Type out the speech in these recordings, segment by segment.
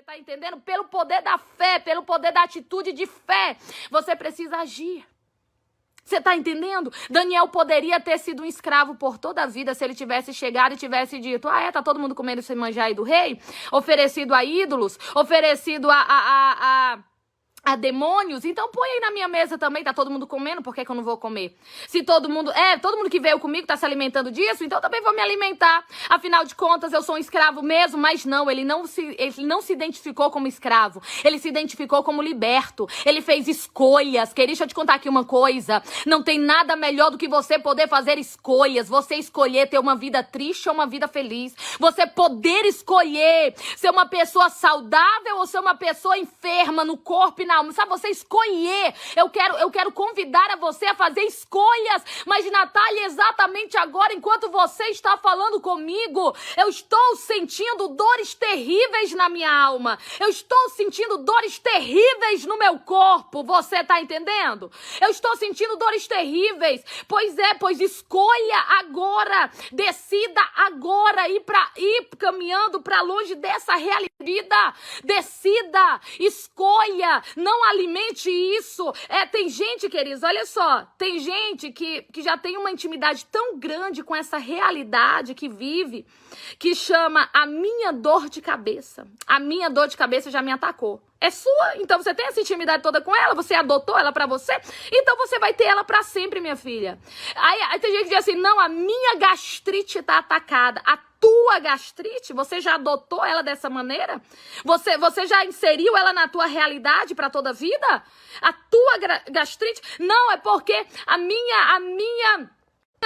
tá entendendo? Pelo poder da fé, pelo poder da atitude de fé, você precisa agir. Você tá entendendo? Daniel poderia ter sido um escravo por toda a vida se ele tivesse chegado e tivesse dito: tá todo mundo comendo esse manjar aí do rei? Oferecido a ídolos, oferecido a demônios, então põe aí na minha mesa também, tá todo mundo comendo, por que eu não vou comer? Se todo mundo que veio comigo tá se alimentando disso, então também vou me alimentar. Afinal de contas, eu sou um escravo mesmo, mas não, ele não se identificou como escravo, ele se identificou como liberto, ele fez escolhas. Querido, deixa eu te contar aqui uma coisa, não tem nada melhor do que você poder fazer escolhas, você escolher ter uma vida triste ou uma vida feliz, você poder escolher ser uma pessoa saudável ou ser uma pessoa enferma no corpo e na alma, sabe? Você escolher. Eu quero convidar a você a fazer escolhas. Mas, Natália, exatamente agora, enquanto você está falando comigo, eu estou sentindo dores terríveis na minha alma. Eu estou sentindo dores terríveis no meu corpo. Você tá entendendo? Eu estou sentindo dores terríveis. Pois escolha agora. Decida agora ir caminhando para longe dessa realidade. Decida, escolha, não alimente isso. Tem gente, queridos, olha só, tem gente que já tem uma intimidade tão grande com essa realidade que vive, que chama a minha dor de cabeça. A minha dor de cabeça já me atacou. É sua, então você tem essa intimidade toda com ela, você adotou ela pra você, então você vai ter ela pra sempre, minha filha. Aí tem gente que diz assim: não, a minha gastrite tá atacada. A tua gastrite, você já adotou ela dessa maneira? Você já inseriu ela na tua realidade pra toda a vida? A tua gastrite? Não, é porque a minha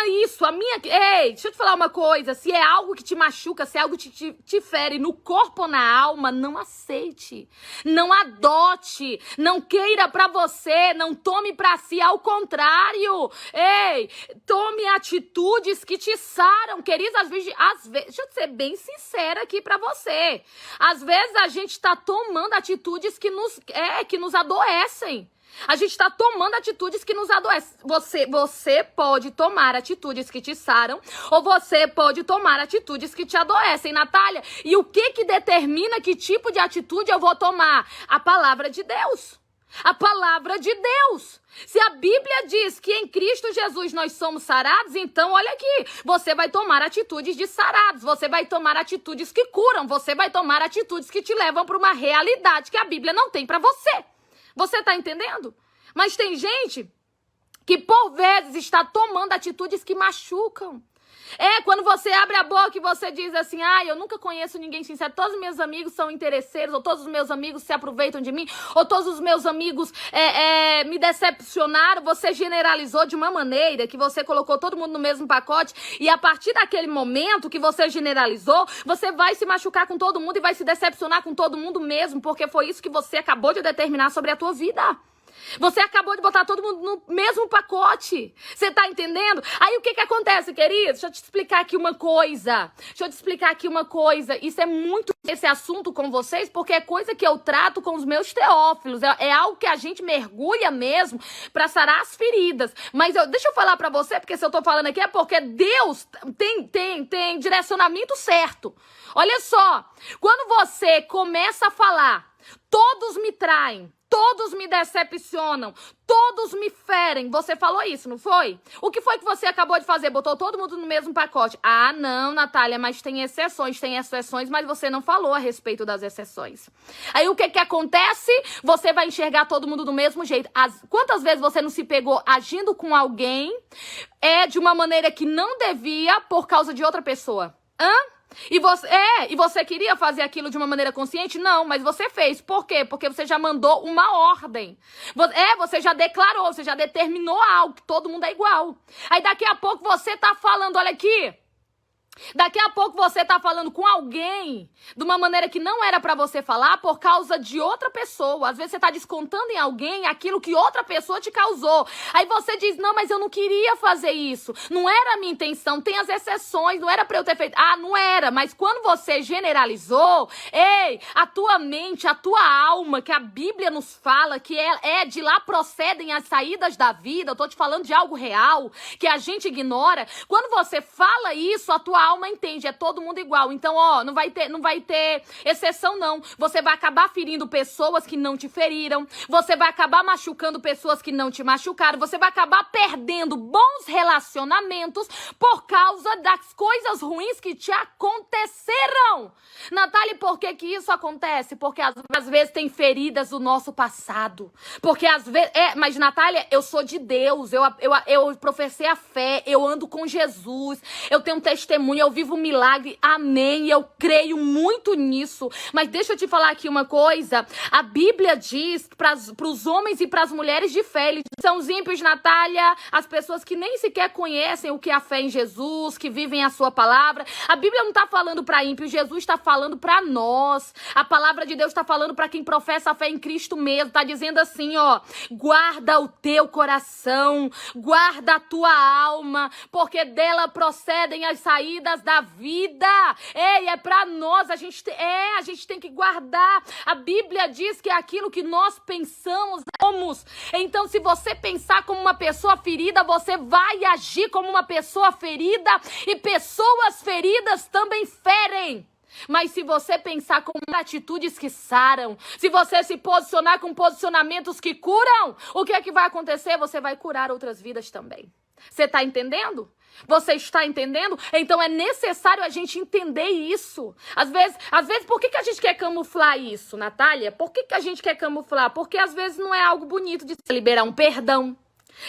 isso, Ei, deixa eu te falar uma coisa. Se é algo que te machuca, se é algo que te fere no corpo ou na alma, não aceite. Não adote. Não queira pra você. Não tome pra si. Ao contrário. Ei, tome atitudes que te saram. Queridos, às vezes, deixa eu ser bem sincera aqui pra você. Às vezes a gente tá tomando atitudes que nos adoecem. A gente está tomando atitudes que nos adoecem. Você pode tomar atitudes que te saram, ou você pode tomar atitudes que te adoecem, Natália. E o que determina que tipo de atitude eu vou tomar? A palavra de Deus. A palavra de Deus. Se a Bíblia diz que em Cristo Jesus nós somos sarados, então olha aqui, você vai tomar atitudes de sarados, você vai tomar atitudes que curam, você vai tomar atitudes que te levam para uma realidade que a Bíblia não tem para você. Você tá entendendo? Mas tem gente que por vezes está tomando atitudes que machucam. Quando você abre a boca e você diz assim: eu nunca conheço ninguém sincero, todos os meus amigos são interesseiros, ou todos os meus amigos se aproveitam de mim, ou todos os meus amigos me decepcionaram. Você generalizou de uma maneira que você colocou todo mundo no mesmo pacote, e a partir daquele momento que você generalizou, você vai se machucar com todo mundo e vai se decepcionar com todo mundo mesmo, porque foi isso que você acabou de determinar sobre a tua vida. Você acabou de botar todo mundo no mesmo pacote. Você tá entendendo? Aí o que acontece, querido? Deixa eu te explicar aqui uma coisa. Isso é muito esse assunto com vocês, porque é coisa que eu trato com os meus teófilos. É algo que a gente mergulha mesmo pra sarar as feridas. Mas deixa eu falar pra você, porque se eu tô falando aqui é porque Deus tem direcionamento certo. Olha só, quando você começa a falar: todos me traem, todos me decepcionam, todos me ferem. Você falou isso, não foi? O que foi que você acabou de fazer? Botou todo mundo no mesmo pacote. Não, Natália, mas tem exceções, mas você não falou a respeito das exceções. Aí o que acontece? Você vai enxergar todo mundo do mesmo jeito. Quantas vezes você não se pegou agindo com alguém de uma maneira que não devia por causa de outra pessoa? E você queria fazer aquilo de uma maneira consciente? Não, mas você fez. Por quê? Porque você já mandou uma ordem. Você já declarou, você já determinou algo, que todo mundo é igual. Aí daqui a pouco você tá falando, olha aqui. Daqui a pouco você tá falando com alguém de uma maneira que não era pra você falar por causa de outra pessoa. Às vezes você tá descontando em alguém aquilo que outra pessoa te causou. Aí você diz: não, mas eu não queria fazer isso. Não era a minha intenção, tem as exceções, não era pra eu ter feito. Não era, mas quando você generalizou, a tua mente, a tua alma, que a Bíblia nos fala que de lá procedem as saídas da vida. Eu tô te falando de algo real, que a gente ignora. Quando você fala isso, a tua sua alma entende, é todo mundo igual. Então, ó, não vai ter exceção, não. Você vai acabar ferindo pessoas que não te feriram, você vai acabar machucando pessoas que não te machucaram, você vai acabar perdendo bons relacionamentos por causa das coisas ruins que te aconteceram. Natália, por que que isso acontece? Porque às vezes tem feridas do nosso passado. Porque às vezes... mas Natália, eu sou de Deus, eu professei a fé, eu ando com Jesus, eu tenho um testemunho, eu vivo um milagre, amém, eu creio muito nisso. Mas deixa eu te falar aqui uma coisa, a Bíblia diz para os homens e para as mulheres de fé, eles são os ímpios, Natália, as pessoas que nem sequer conhecem o que é a fé em Jesus, que vivem a sua palavra. A Bíblia não está falando para ímpios, Jesus está falando para nós. A palavra de Deus está falando para quem professa a fé em Cristo mesmo, está dizendo assim, ó, guarda o teu coração, guarda a tua alma, porque dela procedem as saídas da vida. Ei, é para nós, a gente tem que guardar. A Bíblia diz que é aquilo que nós pensamos, somos. Então, se você pensar como uma pessoa ferida, você vai agir como uma pessoa ferida, e pessoas feridas também ferem. Mas se você pensar com atitudes que saram, se você se posicionar com posicionamentos que curam, o que é que vai acontecer? Você vai curar outras vidas também. Você está entendendo? Você está entendendo? Então é necessário a gente entender isso. Às vezes, por que a gente quer camuflar isso, Natália? Por que a gente quer camuflar? Porque às vezes não é algo bonito de se liberar um perdão.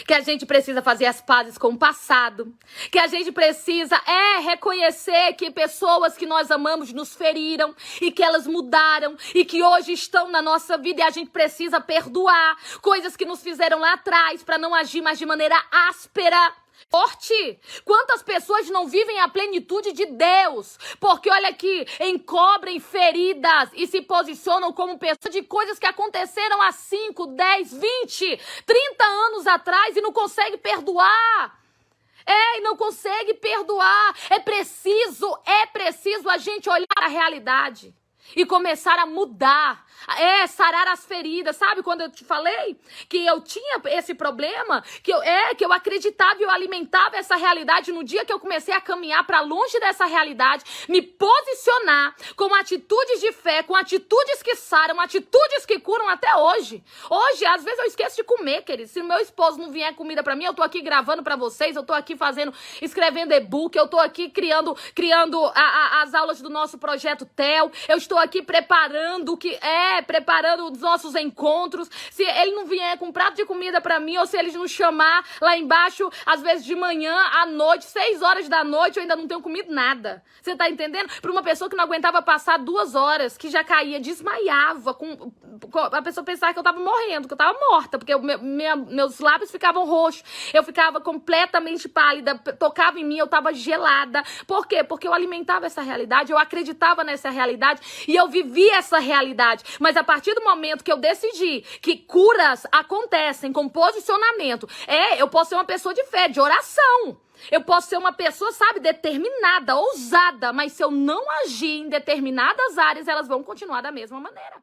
Que a gente precisa fazer as pazes com o passado, que a gente precisa reconhecer que pessoas que nós amamos nos feriram e que elas mudaram e que hoje estão na nossa vida, e a gente precisa perdoar coisas que nos fizeram lá atrás para não agir mais de maneira áspera. Forte. Quantas pessoas não vivem a plenitude de Deus? Porque olha aqui, encobrem feridas e se posicionam como pessoas de coisas que aconteceram há 5, 10, 20, 30 anos atrás e não conseguem perdoar. E não consegue perdoar. É preciso a gente olhar a realidade e começar a mudar, sarar as feridas. Sabe quando eu te falei que eu tinha esse problema, que eu acreditava e eu alimentava essa realidade? No dia que eu comecei a caminhar para longe dessa realidade, me posicionar com atitudes de fé, com atitudes que saram, atitudes que curam até hoje. Hoje, às vezes eu esqueço de comer, querido. Se o meu esposo não vier comida para mim, eu tô aqui gravando para vocês, eu tô aqui escrevendo e-book, eu tô aqui criando as aulas do nosso projeto TEL, eu estou aqui preparando os nossos encontros. Se ele não vier com um prato de comida pra mim, ou se ele não chamar lá embaixo, às vezes de manhã, à noite, 6 horas da noite, eu ainda não tenho comido nada. Você tá entendendo? Pra uma pessoa que não aguentava passar 2 horas, que já caía, desmaiava, a pessoa pensava que eu tava morrendo, que eu tava morta, porque meus lábios ficavam roxos, eu ficava completamente pálida, tocava em mim, eu tava gelada. Por quê? Porque eu alimentava essa realidade, eu acreditava nessa realidade e eu vivia essa realidade. Mas a partir do momento que eu decidi que curas acontecem com posicionamento, eu posso ser uma pessoa de fé, de oração. Eu posso ser uma pessoa, sabe, determinada, ousada, mas se eu não agir em determinadas áreas, elas vão continuar da mesma maneira.